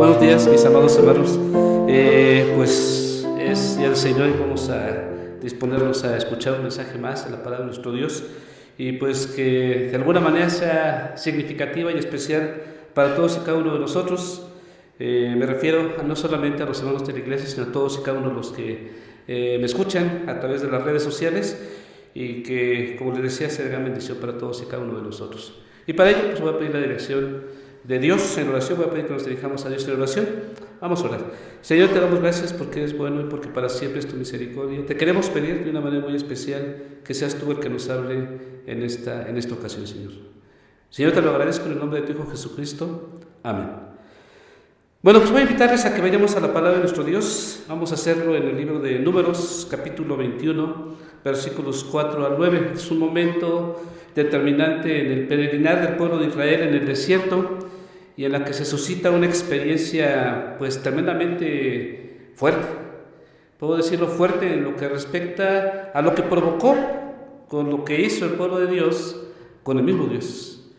Buenos días, mis amados hermanos. Pues es día del Señor y vamos a disponernos a escuchar un mensaje más de la palabra de nuestro Dios, y pues que de alguna manera sea significativa y especial para todos y cada uno de nosotros. Me refiero no solamente a los hermanos de la iglesia, sino a todos y cada uno de los que me escuchan a través de las redes sociales, y que, como les decía, sea de gran bendición para todos y cada uno de nosotros. Y para ello pues voy a pedir la dirección de Dios en oración. Voy a pedir que nos dirijamos a Dios en oración. Vamos a orar. Señor, te damos gracias porque eres bueno y porque para siempre es tu misericordia. Te queremos pedir de una manera muy especial que seas tú el que nos hable en esta ocasión, Señor. Señor, te lo agradezco en el nombre de tu Hijo Jesucristo. Amén. Bueno, pues voy a invitarles a que vayamos a la palabra de nuestro Dios. Vamos a hacerlo en el libro de Números, capítulo 21, versículos 4 al 9. Es un momento determinante en el peregrinar del pueblo de Israel en el desierto, y en la que se suscita una experiencia pues tremendamente fuerte. Puedo decirlo fuerte en lo que respecta a lo que provocó con lo que hizo el pueblo de Dios con el mismo Dios.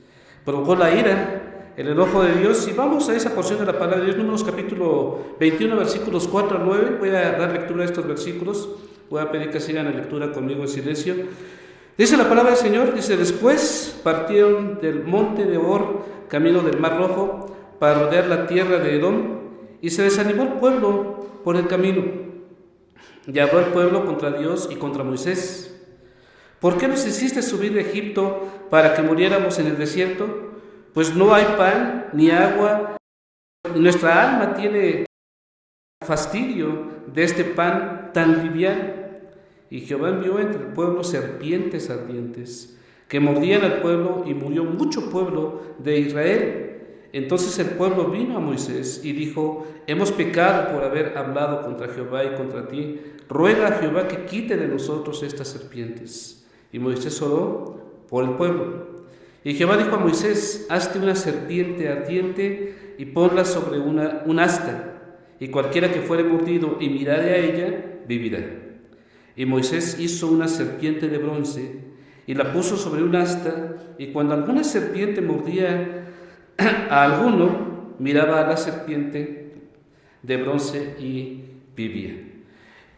Provocó la ira, el enojo de Dios. Y vamos a esa porción de la palabra de Dios, Números capítulo 21, versículos 4 al 9. Voy a dar lectura a estos versículos. Voy a pedir que sigan la lectura conmigo en silencio. Dice la palabra del Señor, dice: después partieron del monte de Hor, camino del Mar Rojo, para rodear la tierra de Edom, y se desanimó el pueblo por el camino. Y habló el pueblo contra Dios y contra Moisés: ¿por qué nos hiciste subir de Egipto para que muriéramos en el desierto? Pues no hay pan ni agua, y nuestra alma tiene fastidio de este pan tan liviano. Y Jehová envió entre el pueblo serpientes ardientes, que mordían al pueblo, y murió mucho pueblo de Israel. Entonces el pueblo vino a Moisés y dijo: hemos pecado por haber hablado contra Jehová y contra ti. Ruega a Jehová que quite de nosotros estas serpientes. Y Moisés oró por el pueblo. Y Jehová dijo a Moisés: hazte una serpiente ardiente y ponla sobre un asta, y cualquiera que fuere mordido y mirare a ella, vivirá. Y Moisés hizo una serpiente de bronce y la puso sobre un asta, y cuando alguna serpiente mordía a alguno, miraba a la serpiente de bronce y vivía.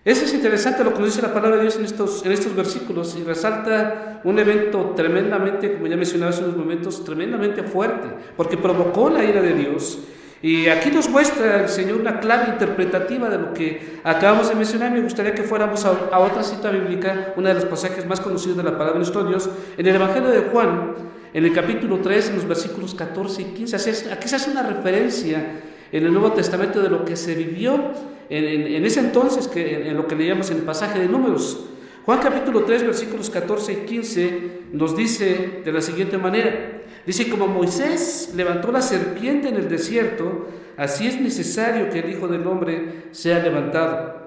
Eso es interesante lo que nos dice la palabra de Dios en estos versículos, y resalta un evento tremendamente, como ya mencionaba hace unos momentos, tremendamente fuerte, porque provocó la ira de Dios. Y aquí nos muestra el Señor una clave interpretativa de lo que acabamos de mencionar. Me gustaría que fuéramos a otra cita bíblica, uno de los pasajes más conocidos de la palabra de nuestro Dios, en el Evangelio de Juan, en el capítulo 3, en los versículos 14 y 15. Aquí se hace una referencia en el Nuevo Testamento de lo que se vivió en ese entonces, en lo que leíamos en el pasaje de Números. Juan capítulo 3, versículos 14 y 15 nos dice de la siguiente manera. Dice: como Moisés levantó la serpiente en el desierto, así es necesario que el Hijo del Hombre sea levantado,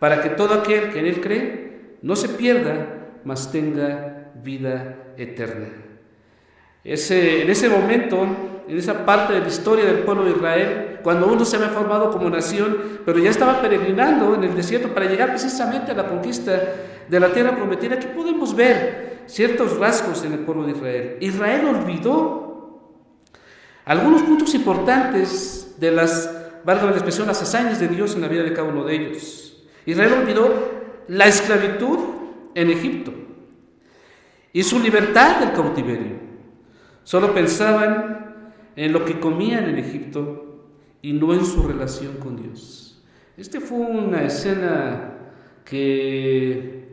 para que todo aquel que en él cree no se pierda, mas tenga vida eterna. En ese momento, en esa parte de la historia del pueblo de Israel, cuando uno se había formado como nación, pero ya estaba peregrinando en el desierto para llegar precisamente a la conquista de la tierra prometida, aquí podemos ver ciertos rasgos en el pueblo de Israel. Israel olvidó algunos puntos importantes de valga la expresión, las hazañas de Dios en la vida de cada uno de ellos. Israel olvidó la esclavitud en Egipto y su libertad del cautiverio. Solo pensaban en lo que comían en Egipto y no en su relación con Dios. Fue una escena que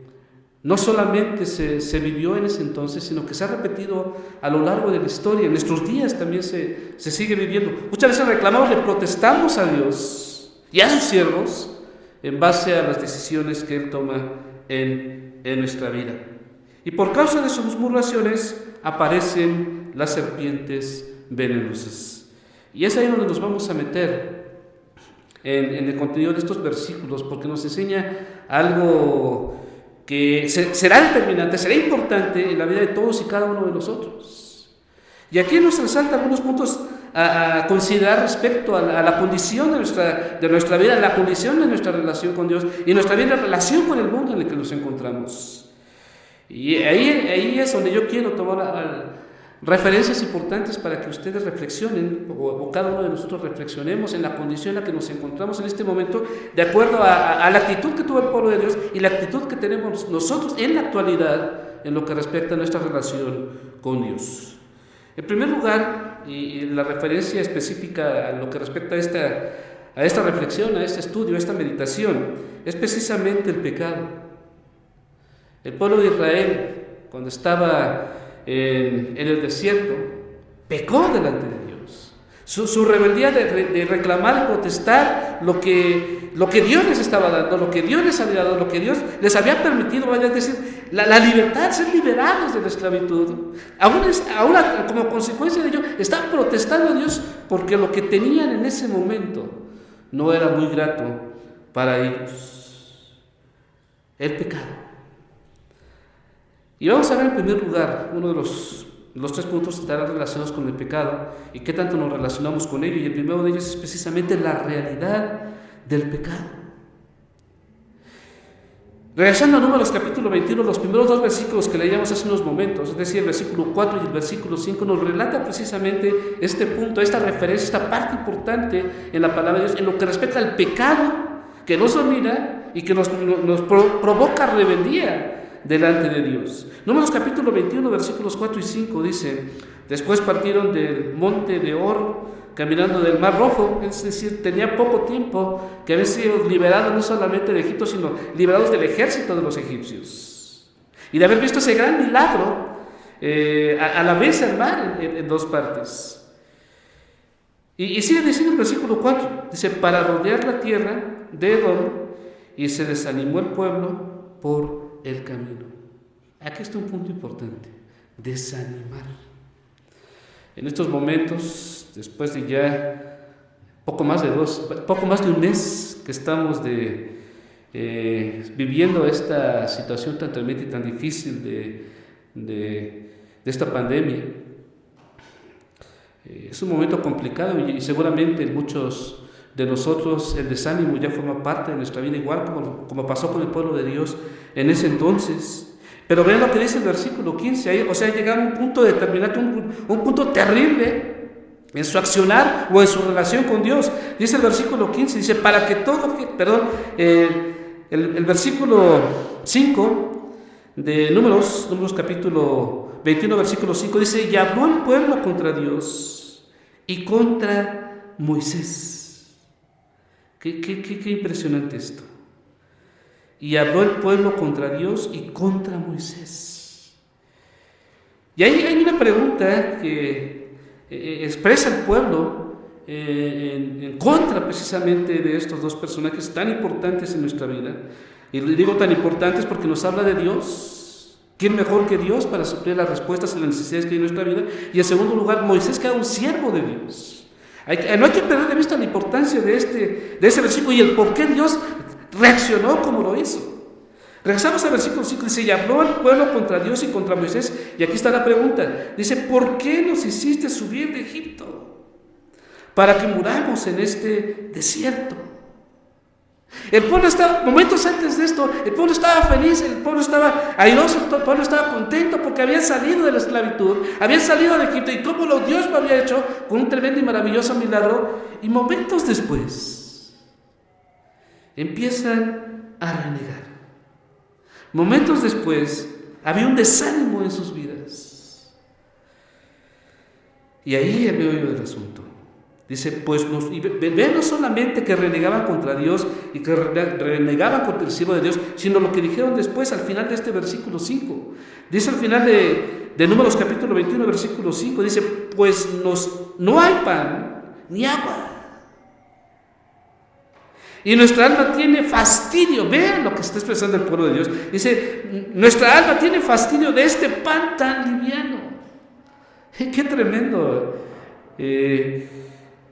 no solamente se vivió en ese entonces, sino que se ha repetido a lo largo de la historia. En nuestros días también se sigue viviendo. Muchas veces reclamamos, le protestamos a Dios y a sus siervos en base a las decisiones que Él toma en nuestra vida. Y por causa de sus murmuraciones aparecen las serpientes venenosas. Y es ahí donde nos vamos a meter en el contenido de estos versículos, porque nos enseña algo que será determinante, será importante en la vida de todos y cada uno de nosotros. Y aquí nos resalta algunos puntos a considerar respecto a la condición de nuestra vida, la condición de nuestra relación con Dios y nuestra vida en relación con el mundo en el que nos encontramos. Y ahí es donde yo quiero tomar referencias importantes para que ustedes reflexionen, o cada uno de nosotros reflexionemos en la condición en la que nos encontramos en este momento, de acuerdo a la actitud que tuvo el pueblo de Dios y la actitud que tenemos nosotros en la actualidad en lo que respecta a nuestra relación con Dios. En primer lugar, y la referencia específica a lo que respecta a esta reflexión, a este estudio, a esta meditación, es precisamente el pecado. El pueblo de Israel, cuando estaba en el desierto, pecó delante de Dios. Su rebeldía de reclamar y protestar lo que Dios les estaba dando, lo que Dios les había dado, lo que Dios les había permitido, vaya a decir, la libertad, ser liberados de la esclavitud. Ahora, como consecuencia de ello, están protestando a Dios porque lo que tenían en ese momento no era muy grato para ellos. El pecado. Y vamos a ver en primer lugar uno de los 3 puntos que estarán relacionados con el pecado y qué tanto nos relacionamos con ello. Y el primero de ellos es precisamente la realidad del pecado. Regresando a Números capítulo 21, los primeros 2 versículos que leíamos hace unos momentos, es decir, el versículo 4 y el versículo 5, nos relata precisamente este punto, esta referencia, esta parte importante en la palabra de Dios, en lo que respecta al pecado que nos domina y que nos provoca rebeldía delante de Dios. Números capítulo 21, versículos 4 y 5 dice: después partieron del monte de Hor, caminando del Mar Rojo, es decir, tenía poco tiempo que habían sido liberados no solamente de Egipto, sino liberados del ejército de los egipcios. Y de haber visto ese gran milagro, a la vez el mar en 2 partes. Y sigue diciendo el versículo 4, dice: para rodear la tierra de Edom, y se desanimó el pueblo por el camino. Aquí está un punto importante: desanimar. En estos momentos, después de ya poco más de un mes que estamos viviendo esta situación tan tremenda y tan difícil de esta pandemia, es un momento complicado y seguramente en muchos de nosotros el desánimo ya forma parte de nuestra vida, igual como pasó con el pueblo de Dios en ese entonces. Pero vean lo que dice el versículo 15, o sea, llegado a un punto determinante, un punto terrible en su accionar o en su relación con Dios. Dice el versículo 15, dice: para que todo, el versículo 5 de Números capítulo 21, versículo 5, dice: y habló el pueblo contra Dios y contra Moisés. Qué impresionante esto. Y habló el pueblo contra Dios y contra Moisés. Y ahí hay una pregunta que expresa el pueblo en contra precisamente de estos 2 personajes tan importantes en nuestra vida. Y digo tan importantes porque nos habla de Dios. ¿Quién mejor que Dios para suplir las respuestas a las necesidades que hay en nuestra vida? Y en segundo lugar, Moisés, que era un siervo de Dios. No hay que perder de vista la importancia de ese versículo y el por qué Dios reaccionó como lo hizo. Regresamos al versículo 5, dice: y habló el pueblo contra Dios y contra Moisés. Y aquí está la pregunta, dice: ¿por qué nos hiciste subir de Egipto para que muramos en este desierto? El pueblo estaba, momentos antes de esto, el pueblo estaba feliz, el pueblo estaba airoso, el pueblo estaba contento porque habían salido de la esclavitud, habían salido de Egipto, y cómo Dios lo había hecho con un tremendo y maravilloso milagro. Y momentos después empiezan a renegar. Momentos después había un desánimo en sus vidas. Y ahí el meollo del asunto. Dice, pues vean no solamente que renegaban contra Dios y que renegaban contra el siervo de Dios, sino lo que dijeron después al final de este versículo 5. Dice al final de Números capítulo 21, versículo 5, dice: pues no hay pan ni agua. Y nuestra alma tiene fastidio. Vean lo que está expresando el pueblo de Dios. Dice: nuestra alma tiene fastidio de este pan tan liviano. ¡Qué tremendo!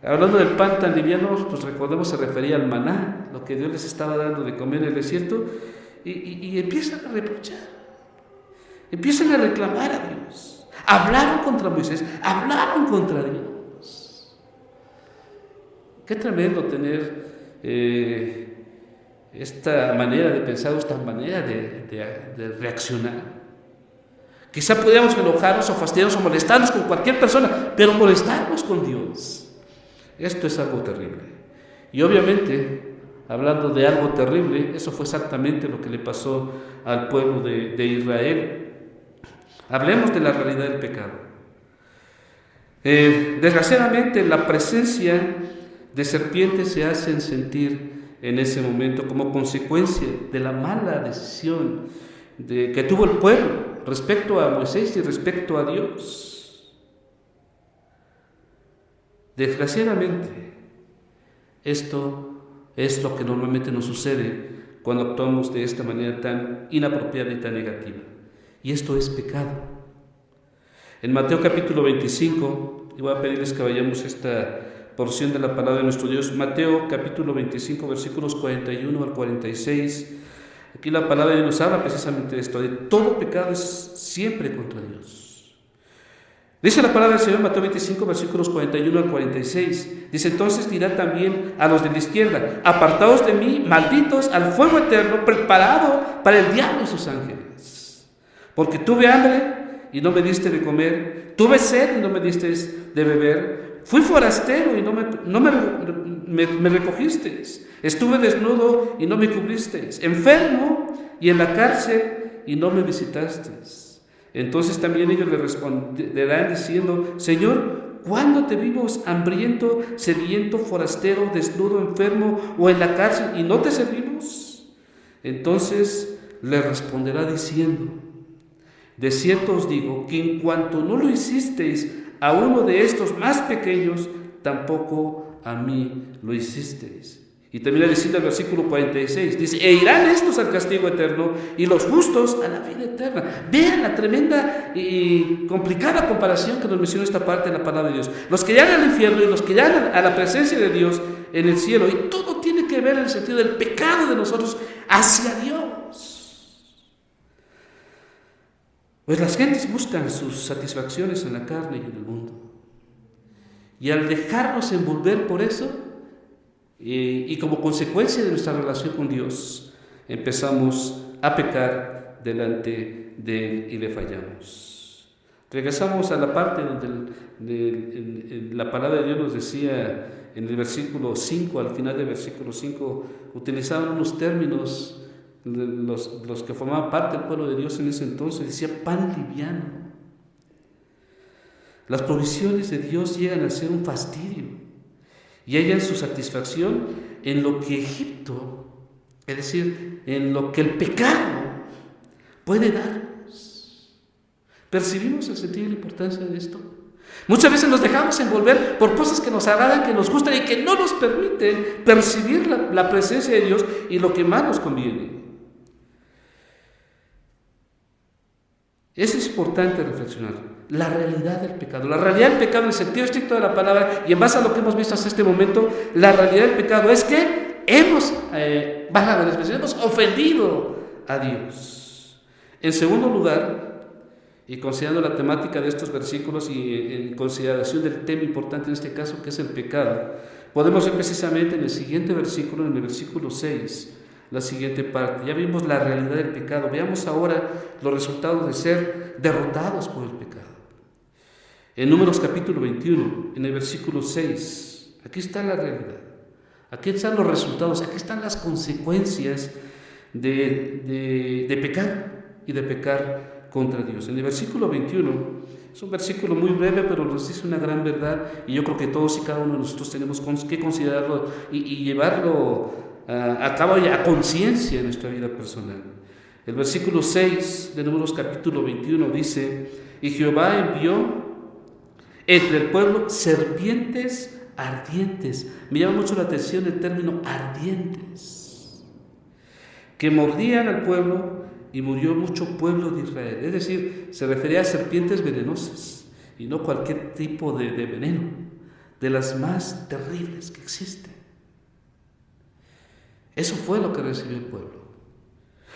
Hablando del pan tan liviano, pues recordemos, se refería al maná, lo que Dios les estaba dando de comer en el desierto, y empiezan a reprochar, empiezan a reclamar a Dios. Hablaron contra Moisés, hablaron contra Dios. Qué tremendo tener esta manera de pensar, esta manera de reaccionar. Quizá podíamos enojarnos o fastidiarnos o molestarnos con cualquier persona, pero molestarnos con Dios, esto es algo terrible. Y obviamente, hablando de algo terrible, eso fue exactamente lo que le pasó al pueblo de Israel. Hablemos de la realidad del pecado. Desgraciadamente, la presencia de serpientes se hacen sentir en ese momento como consecuencia de la mala decisión que tuvo el pueblo respecto a Moisés y respecto a Dios. Desgraciadamente, esto es lo que normalmente nos sucede cuando actuamos de esta manera tan inapropiada y tan negativa. Y esto es pecado. En Mateo capítulo 25, y voy a pedirles que vayamos esta porción de la palabra de nuestro Dios, Mateo capítulo 25, versículos 41 al 46. Aquí la palabra de Dios nos habla precisamente de esto, de todo pecado es siempre contra Dios. Dice la palabra del Señor en Mateo 25, versículos 41 al 46. Dice, entonces dirá también a los de la izquierda, apartaos de mí, malditos, al fuego eterno, preparado para el diablo y sus ángeles. Porque tuve hambre y no me diste de comer, tuve sed y no me diste de beber, fui forastero y no me recogisteis, estuve desnudo y no me cubristeis, enfermo y en la cárcel y no me visitasteis. Entonces también ellos le responderán diciendo, Señor, ¿cuándo te vimos hambriento, sediento, forastero, desnudo, enfermo o en la cárcel y no te servimos? Entonces le responderá diciendo, de cierto os digo que en cuanto no lo hicisteis a uno de estos más pequeños, tampoco a mí lo hicisteis. Y termina diciendo el versículo 46, dice, e irán estos al castigo eterno y los justos a la vida eterna. Vean la tremenda y complicada comparación que nos menciona esta parte de la palabra de Dios. Los que irán al infierno y los que irán a la presencia de Dios en el cielo. Y todo tiene que ver en el sentido del pecado de nosotros hacia Dios. Pues las gentes buscan sus satisfacciones en la carne y en el mundo. Y al dejarnos envolver por eso, y como consecuencia de nuestra relación con Dios, empezamos a pecar delante de Él y le fallamos. Regresamos a la parte donde la palabra de Dios nos decía en el versículo 5, al final del versículo 5, utilizaban unos términos, los que formaban parte del pueblo de Dios en ese entonces, decía pan liviano. Las provisiones de Dios llegan a ser un fastidio. Y hallan su satisfacción en lo que Egipto, es decir, en lo que el pecado puede darnos. ¿Percibimos el sentido y la importancia de esto? Muchas veces nos dejamos envolver por cosas que nos agradan, que nos gustan y que no nos permiten percibir la presencia de Dios y lo que más nos conviene. Es importante reflexionar. La realidad del pecado. La realidad del pecado en el sentido estricto de la palabra y en base a lo que hemos visto hasta este momento, la realidad del pecado es que hemos ofendido a Dios. En segundo lugar, y considerando la temática de estos versículos y en consideración del tema importante en este caso que es el pecado, podemos ver precisamente en el siguiente versículo, en el versículo 6, la siguiente parte. Ya vimos la realidad del pecado. Veamos ahora los resultados de ser derrotados por el pecado. En Números capítulo 21, en el versículo 6, aquí está la realidad, aquí están los resultados, aquí están las consecuencias de pecar y de pecar contra Dios. En el versículo 21, es un versículo muy breve, pero nos dice una gran verdad y yo creo que todos y cada uno de nosotros tenemos que considerarlo y llevarlo a cabo y a conciencia en nuestra vida personal. El versículo 6 de Números capítulo 21 dice, y Jehová envió entre el pueblo serpientes ardientes. Me llama mucho la atención el término ardientes, que mordían al pueblo y murió mucho pueblo de Israel. Es decir, se refería a serpientes venenosas y no cualquier tipo de veneno, de las más terribles que existen. Eso fue lo que recibió el pueblo.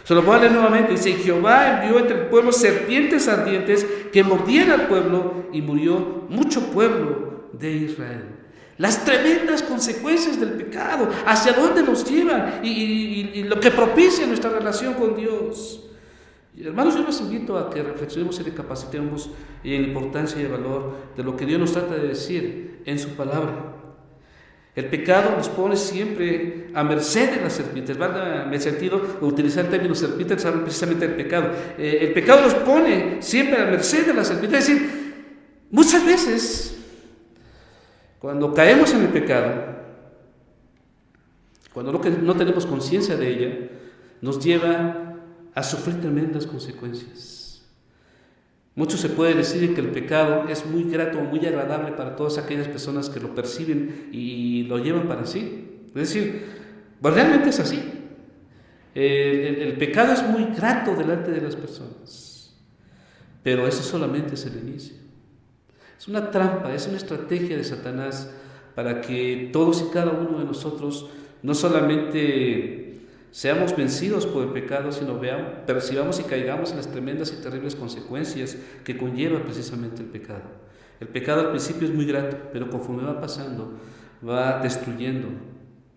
Se lo voy a leer nuevamente. Dice, Jehová envió entre el pueblo serpientes ardientes que mordían al pueblo y murió mucho pueblo de Israel. Las tremendas consecuencias del pecado, hacia dónde nos llevan y lo que propicia nuestra relación con Dios. Hermanos, yo los invito a que reflexionemos y recapacitemos en la importancia y el valor de lo que Dios nos trata de decir en su palabra. El pecado nos pone siempre a merced de las serpientes. En el sentido de utilizar el término serpiente, es precisamente el pecado. El pecado nos pone siempre a merced de las serpientes. Es decir, muchas veces, cuando caemos en el pecado, cuando no tenemos conciencia de ella, nos lleva a sufrir tremendas consecuencias. Mucho se puede decir que el pecado es muy grato, muy agradable para todas aquellas personas que lo perciben y lo llevan para sí. Es decir, pues realmente es así. El pecado es muy grato delante de las personas, pero eso solamente es el inicio. Es una trampa, es una estrategia de Satanás para que todos y cada uno de nosotros no solamente seamos vencidos por el pecado, sino percibamos y caigamos en las tremendas y terribles consecuencias que conlleva precisamente el pecado. El pecado al principio es muy grato, pero conforme va pasando, va destruyendo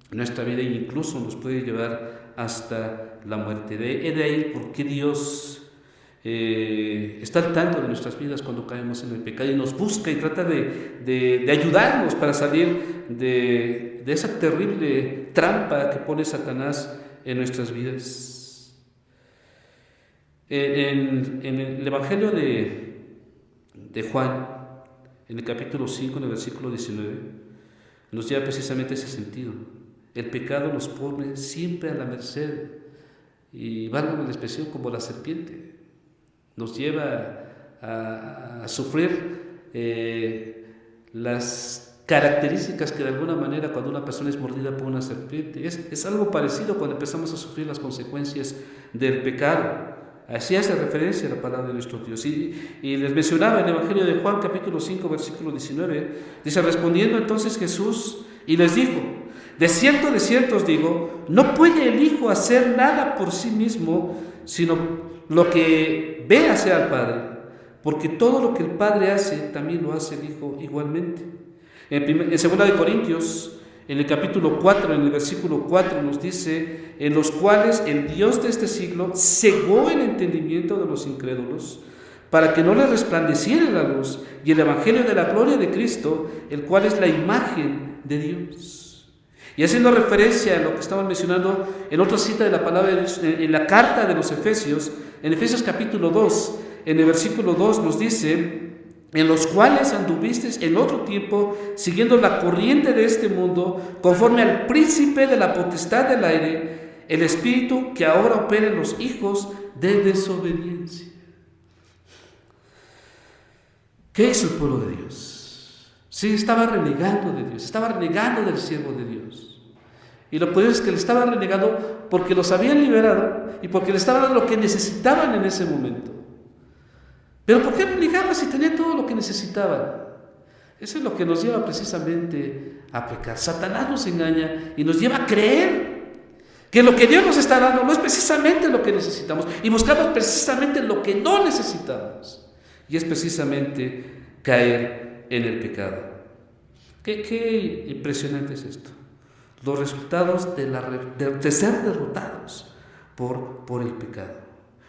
nuestra vida e incluso nos puede llevar hasta la muerte. De ahí por qué Dios está al tanto de nuestras vidas cuando caemos en el pecado y nos busca y trata de ayudarnos para salir de esa terrible trampa que pone Satanás en nuestras vidas. En el Evangelio de Juan, en el capítulo 5, en el versículo 19, nos lleva precisamente ese sentido. El pecado nos pone siempre a la merced, y válgame la expresión, como la serpiente. Nos lleva a sufrir las características que de alguna manera cuando una persona es mordida por una serpiente. Es algo parecido cuando empezamos a sufrir las consecuencias del pecado. Así hace referencia a la palabra de nuestro Dios. Y les mencionaba en el Evangelio de Juan, capítulo 5, versículo 19, dice: respondiendo entonces Jesús y les dijo: de cierto os digo, no puede el Hijo hacer nada por sí mismo, sino lo que ve hacer al Padre, porque todo lo que el Padre hace, también lo hace el Hijo igualmente. En 2 Corintios, en el capítulo 4, en el versículo 4, nos dice: en los cuales el Dios de este siglo cegó el entendimiento de los incrédulos, para que no les resplandeciera la luz y el evangelio de la gloria de Cristo, el cual es la imagen de Dios. Y haciendo referencia a lo que estamos mencionando en otra cita de la palabra de Dios, en la carta de los Efesios, en Efesios capítulo 2, en el versículo 2 nos dice: en los cuales anduvisteis en otro tiempo, siguiendo la corriente de este mundo, conforme al príncipe de la potestad del aire, el espíritu que ahora opera en los hijos de desobediencia. ¿Qué hizo el pueblo de Dios? Sí, estaba renegando de Dios, estaba renegando del siervo de Dios. Y lo curioso es que le estaban renegando porque los habían liberado y porque le estaban dando lo que necesitaban en ese momento. Pero ¿por qué renegarla si tenían todo lo que necesitaban? Eso es lo que nos lleva precisamente a pecar. Satanás nos engaña y nos lleva a creer que lo que Dios nos está dando no es precisamente lo que necesitamos, y buscamos precisamente lo que no necesitamos, y es precisamente caer en el pecado. Qué impresionante es esto. Los resultados de ser derrotados por el pecado.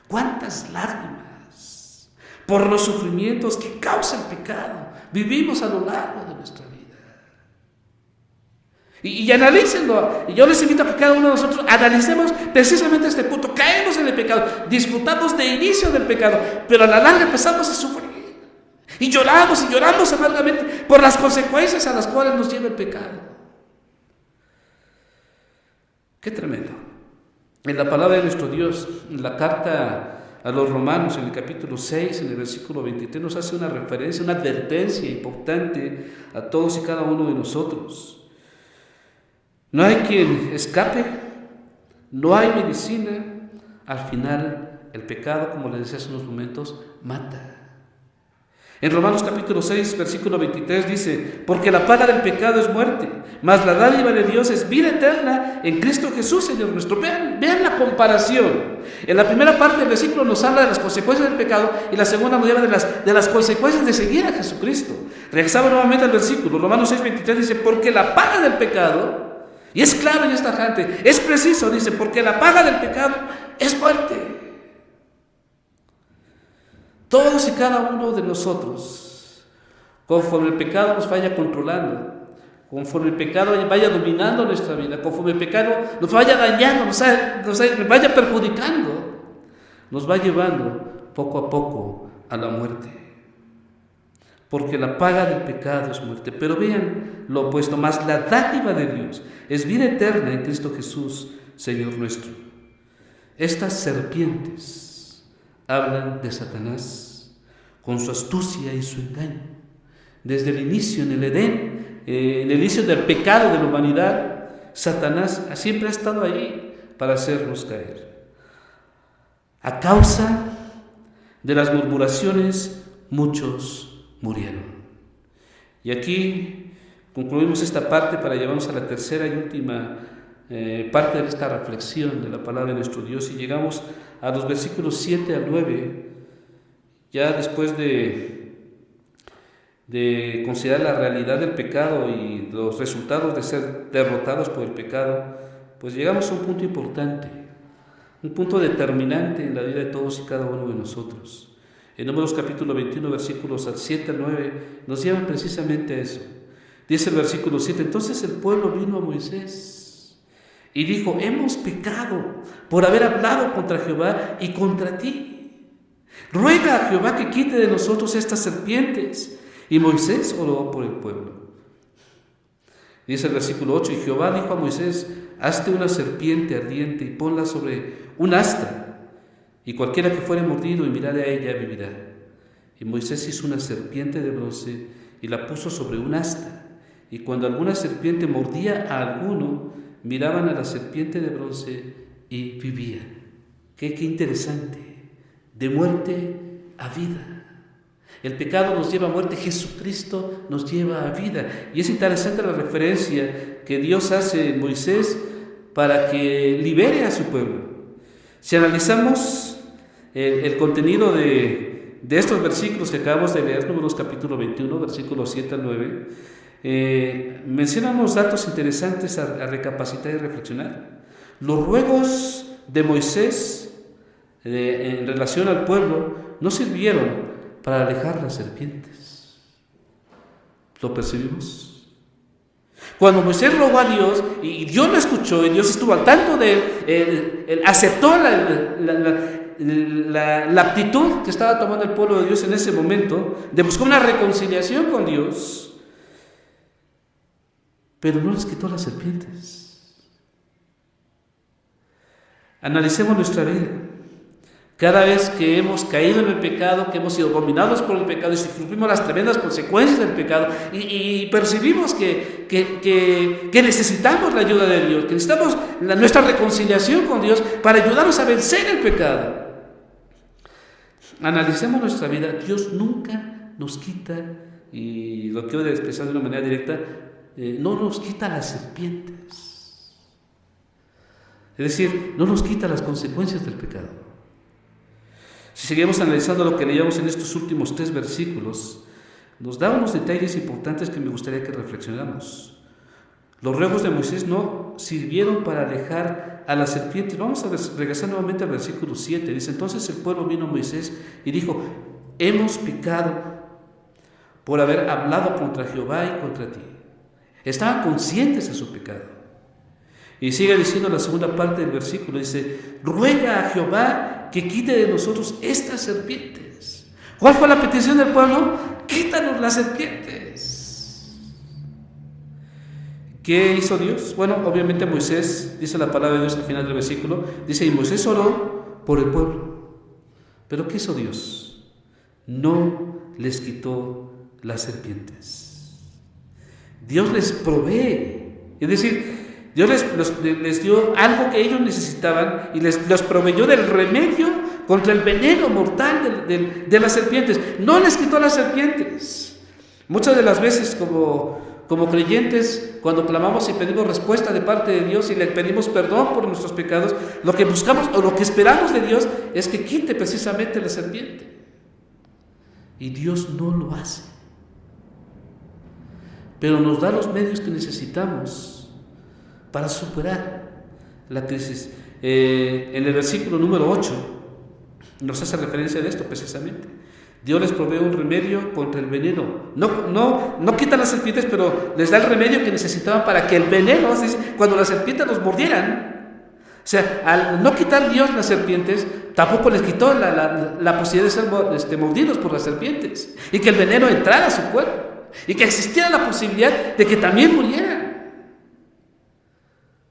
¿Cuántas lágrimas por los sufrimientos que causa el pecado vivimos a lo largo de nuestra vida? Y analícenlo. Y yo les invito a que cada uno de nosotros analicemos precisamente este punto. Caemos en el pecado, disfrutamos de inicio del pecado, pero a la larga empezamos a sufrir. Y lloramos amargamente por las consecuencias a las cuales nos lleva el pecado. Qué tremendo. En la palabra de nuestro Dios, en la carta a los Romanos, en el capítulo 6, en el versículo 23, nos hace una referencia, una advertencia importante a todos y cada uno de nosotros. No hay quien escape, no hay medicina. Al final, el pecado, como les decía hace unos momentos, mata. En Romanos capítulo 6, versículo 23 dice: porque la paga del pecado es muerte, mas la dádiva de Dios es vida eterna en Cristo Jesús, Señor nuestro. Vean la comparación. En la primera parte del versículo nos habla de las consecuencias del pecado, y la segunda nos habla de las consecuencias de seguir a Jesucristo. Regresamos nuevamente al versículo. Romanos 6, 23 dice: porque la paga del pecado, y es claro y es tajante, es preciso, dice: porque la paga del pecado es muerte. Todos y cada uno de nosotros, conforme el pecado nos vaya controlando, conforme el pecado vaya dominando nuestra vida, conforme el pecado nos vaya dañando, nos vaya perjudicando, nos va llevando poco a poco a la muerte. Porque la paga del pecado es muerte. Pero vean lo opuesto, más la dádiva de Dios es vida eterna en Cristo Jesús, Señor nuestro. Estas serpientes hablan de Satanás con su astucia y su engaño. Desde el inicio en el Edén, en el inicio del pecado de la humanidad, Satanás siempre ha estado ahí para hacernos caer. A causa de las murmuraciones, muchos murieron. Y aquí concluimos esta parte para llevarnos a la tercera y última parte de esta reflexión de la palabra de nuestro Dios, y llegamos a los versículos 7 al 9, ya después de considerar la realidad del pecado y los resultados de ser derrotados por el pecado. Pues llegamos a un punto importante, un punto determinante en la vida de todos y cada uno de nosotros. En Números capítulo 21, versículos 7 al 9, nos llevan precisamente a eso. Dice el versículo 7, entonces el pueblo vino a Moisés y dijo, hemos pecado por haber hablado contra Jehová y contra ti. Ruega a Jehová que quite de nosotros estas serpientes. Y Moisés oró por el pueblo. Dice el versículo 8, y Jehová dijo a Moisés, hazte una serpiente ardiente y ponla sobre un asta, y cualquiera que fuere mordido y mirare a ella vivirá. Y Moisés hizo una serpiente de bronce y la puso sobre un asta, y cuando alguna serpiente mordía a alguno, miraban a la serpiente de bronce y vivían. Qué interesante, de muerte a vida. El pecado nos lleva a muerte, Jesucristo nos lleva a vida. Y es interesante la referencia que Dios hace en Moisés para que libere a su pueblo. Si analizamos el contenido de estos versículos que acabamos de leer, Números capítulo 21, versículos 7 al 9, mencionan unos datos interesantes a recapacitar y reflexionar. Los ruegos de Moisés en relación al pueblo no sirvieron para alejar las serpientes. ¿Lo percibimos? Cuando Moisés rogó a Dios y Dios lo escuchó y Dios estuvo al tanto de él, aceptó la actitud que estaba tomando el pueblo de Dios en ese momento de buscar una reconciliación con Dios, pero no les quitó las serpientes. Analicemos nuestra vida. Cada vez que hemos caído en el pecado, que hemos sido dominados por el pecado y sufrimos las tremendas consecuencias del pecado y percibimos que necesitamos la ayuda de Dios, que necesitamos nuestra reconciliación con Dios para ayudarnos a vencer el pecado. Analicemos nuestra vida. Dios nunca nos quita, y lo quiero expresar de una manera directa, no nos quita las serpientes. Es decir, no nos quita las consecuencias del pecado. Si seguimos analizando lo que leíamos en estos últimos 3 versículos, nos da unos detalles importantes que me gustaría que reflexionáramos. Los ruegos de Moisés no sirvieron para alejar a las serpientes. Vamos a regresar nuevamente al versículo 7. Dice, entonces el pueblo vino a Moisés y dijo, hemos pecado por haber hablado contra Jehová y contra ti. Estaban conscientes de su pecado. Y sigue diciendo la segunda parte del versículo, dice, ruega a Jehová que quite de nosotros estas serpientes. ¿Cuál fue la petición del pueblo? Quítanos las serpientes. ¿Qué hizo Dios? Bueno, obviamente Moisés, dice la palabra de Dios al final del versículo, dice, y Moisés oró por el pueblo. ¿Pero qué hizo Dios? No les quitó las serpientes. Dios les provee, es decir, Dios les dio algo que ellos necesitaban y los proveyó del remedio contra el veneno mortal de las serpientes. No les quitó las serpientes. Muchas de las veces como creyentes, cuando clamamos y pedimos respuesta de parte de Dios y le pedimos perdón por nuestros pecados, lo que buscamos o lo que esperamos de Dios es que quite precisamente la serpiente. Y Dios no lo hace. Pero nos da los medios que necesitamos para superar la crisis. En el versículo número 8 nos hace referencia de esto precisamente. Dios les provee un remedio contra el veneno. No quitan las serpientes, pero les da el remedio que necesitaban para que el veneno, es decir, cuando las serpientes los mordieran. O sea, al no quitar Dios las serpientes, tampoco les quitó la posibilidad de ser mordidos por las serpientes. Y que el veneno entrara a su cuerpo. Y que existiera la posibilidad de que también murieran.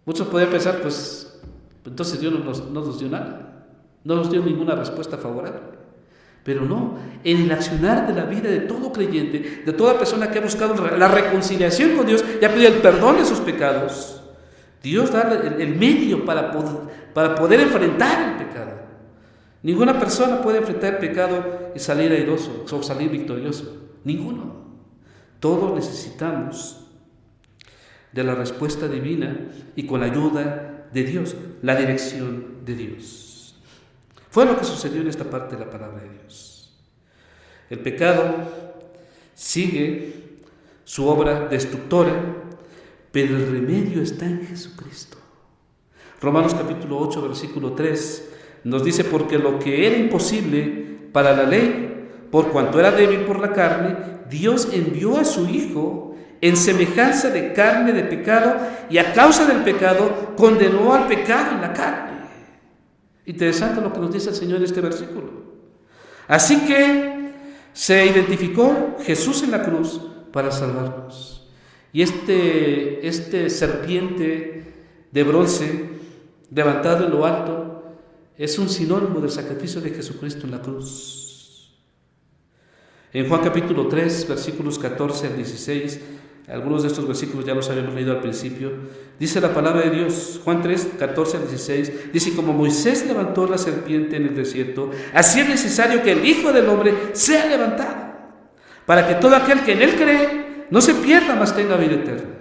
Muchos podrían pensar, pues, entonces Dios no nos dio nada. No nos dio ninguna respuesta favorable. Pero no, en el accionar de la vida de todo creyente, de toda persona que ha buscado la reconciliación con Dios y ha pedido el perdón de sus pecados, Dios da el medio para poder enfrentar el pecado. Ninguna persona puede enfrentar el pecado y salir airoso o salir victorioso. Ninguno. Todos necesitamos de la respuesta divina y con la ayuda de Dios, la dirección de Dios. Fue lo que sucedió en esta parte de la palabra de Dios. El pecado sigue su obra destructora, pero el remedio está en Jesucristo. Romanos capítulo 8, versículo 3 nos dice: porque lo que era imposible para la ley, por cuanto era débil por la carne, Dios envió a su Hijo en semejanza de carne de pecado, y a causa del pecado condenó al pecado en la carne. Interesante lo que nos dice el Señor en este versículo. Así que se identificó Jesús en la cruz para salvarnos. Y este serpiente de bronce levantado en lo alto es un sinónimo del sacrificio de Jesucristo en la cruz. En Juan capítulo 3, versículos 14 al 16, algunos de estos versículos ya los habíamos leído al principio, dice la palabra de Dios, Juan 3, 14 al 16, dice: como Moisés levantó la serpiente en el desierto, así es necesario que el Hijo del Hombre sea levantado, para que todo aquel que en él cree no se pierda, mas tenga vida eterna.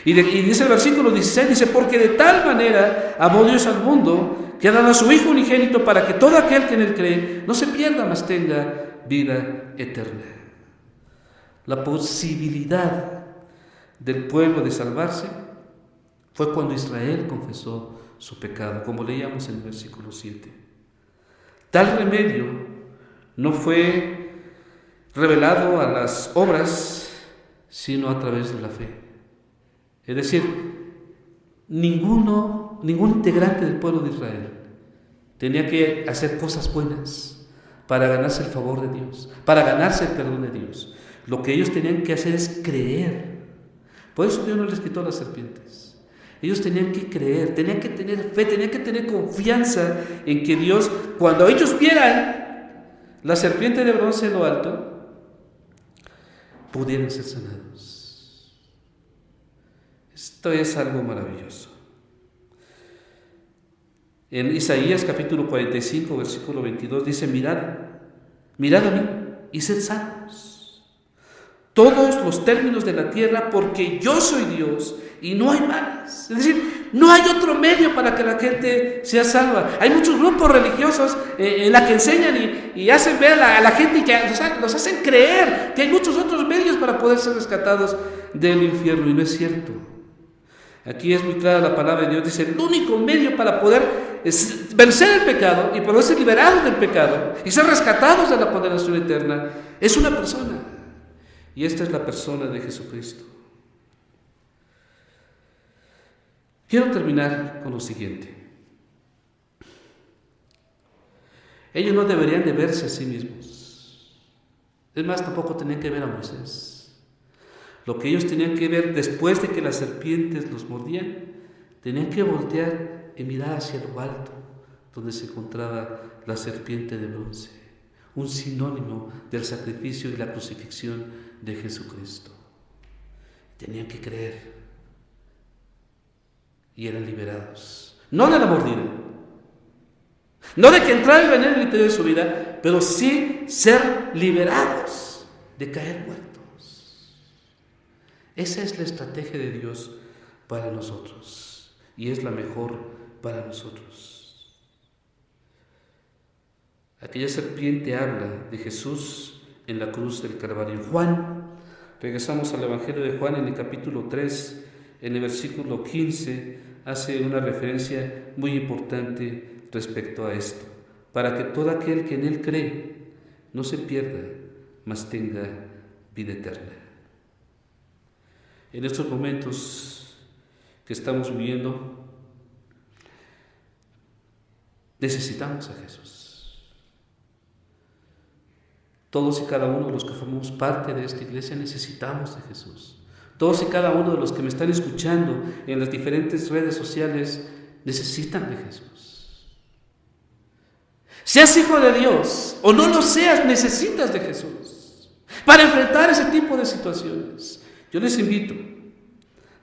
Y dice el versículo 16, dice: porque de tal manera amó Dios al mundo, que ha dado a su Hijo unigénito, para que todo aquel que en él cree no se pierda, mas tenga vida eterna. La posibilidad del pueblo de salvarse fue cuando Israel confesó su pecado, como leíamos en el versículo 7. Tal remedio no fue revelado a las obras, sino a través de la fe. Es decir, ningún integrante del pueblo de Israel tenía que hacer cosas buenas para ganarse el favor de Dios, para ganarse el perdón de Dios. Lo que ellos tenían que hacer es creer. Por eso Dios no les quitó las serpientes. Ellos tenían que creer, tenían que tener fe, tenían que tener confianza en que Dios, cuando ellos vieran la serpiente de bronce en lo alto, pudieran ser sanados. Esto es algo maravilloso. En Isaías capítulo 45, versículo 22 dice: mirad a mí y sed sanos todos los términos de la tierra, porque yo soy Dios y no hay más. Es decir, no hay otro medio para que la gente sea salva. Hay muchos grupos religiosos en la que enseñan y hacen ver a la gente y que los hacen creer que hay muchos otros medios para poder ser rescatados del infierno, y no es cierto. Aquí es muy clara la palabra de Dios. Dice: el único medio para poder vencer el pecado y poder ser liberados del pecado y ser rescatados de la condenación eterna es una persona. Y esta es la persona de Jesucristo. Quiero terminar con lo siguiente. Ellos no deberían de verse a sí mismos. Es más, tampoco tenían que ver a Moisés. Lo que ellos tenían que ver después de que las serpientes los mordían, tenían que voltear y mirar hacia lo alto, donde se encontraba la serpiente de bronce, un sinónimo del sacrificio y la crucifixión de Jesucristo. Tenían que creer y eran liberados, no de la mordida, no de que entrara el veneno en el interior de su vida, pero sí ser liberados de caer muertos. Esa es la estrategia de Dios para nosotros y es la mejor para nosotros. Aquella serpiente habla de Jesús en la cruz del Calvario. Juan, regresamos al Evangelio de Juan en el capítulo 3, en el versículo 15, hace una referencia muy importante respecto a esto. Para que todo aquel que en él cree no se pierda, mas tenga vida eterna. En estos momentos que estamos viviendo, necesitamos a Jesús. Todos y cada uno de los que formamos parte de esta iglesia necesitamos de Jesús. Todos y cada uno de los que me están escuchando en las diferentes redes sociales necesitan de Jesús. Seas hijo de Dios o no lo seas, necesitas de Jesús para enfrentar ese tipo de situaciones. Yo les invito,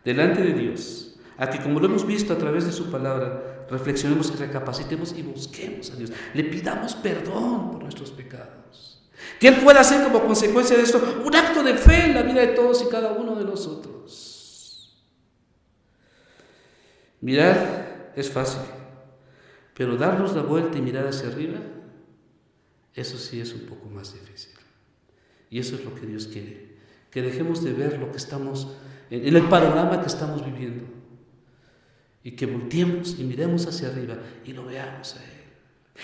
delante de Dios, a que, como lo hemos visto a través de su palabra, reflexionemos y recapacitemos y busquemos a Dios. Le pidamos perdón por nuestros pecados. Que Él pueda hacer como consecuencia de esto un acto de fe en la vida de todos y cada uno de nosotros. Mirar es fácil, pero darnos la vuelta y mirar hacia arriba, eso sí es un poco más difícil. Y eso es lo que Dios quiere, que dejemos de ver lo que estamos, en el panorama que estamos viviendo, y que volteemos y miremos hacia arriba y lo veamos a Él.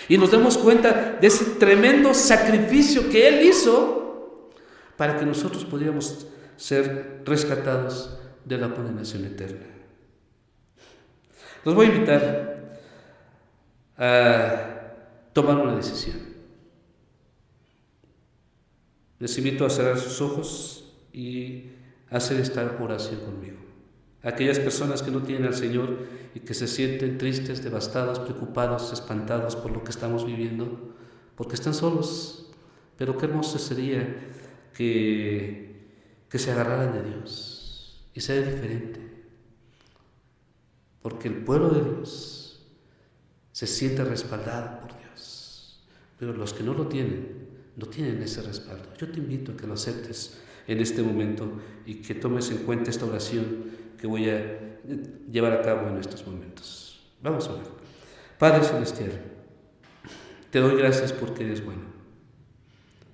Y nos demos cuenta de ese tremendo sacrificio que Él hizo para que nosotros pudiéramos ser rescatados de la condenación eterna. Los voy a invitar a tomar una decisión. Les invito a cerrar sus ojos y hacer esta oración conmigo. Aquellas personas que no tienen al Señor y que se sienten tristes, devastados, preocupados, espantados por lo que estamos viviendo, porque están solos. Pero qué hermoso sería que se agarraran de Dios y sea diferente. Porque el pueblo de Dios se siente respaldado por Dios. Pero los que no lo tienen, no tienen ese respaldo. Yo te invito a que lo aceptes en este momento y que tomes en cuenta esta oración que voy a llevar a cabo en estos momentos. Vamos a ver. Padre Celestial, te doy gracias porque eres bueno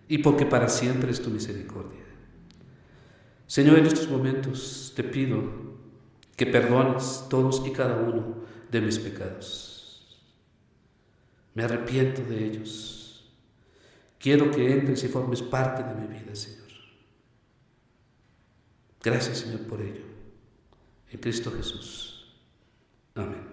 y porque para siempre es tu misericordia. Señor, en estos momentos te pido que perdones todos y cada uno de mis pecados. Me arrepiento de ellos. Quiero que entres y formes parte de mi vida, Señor. Gracias, Señor, por ello. En Cristo Jesús. Amén.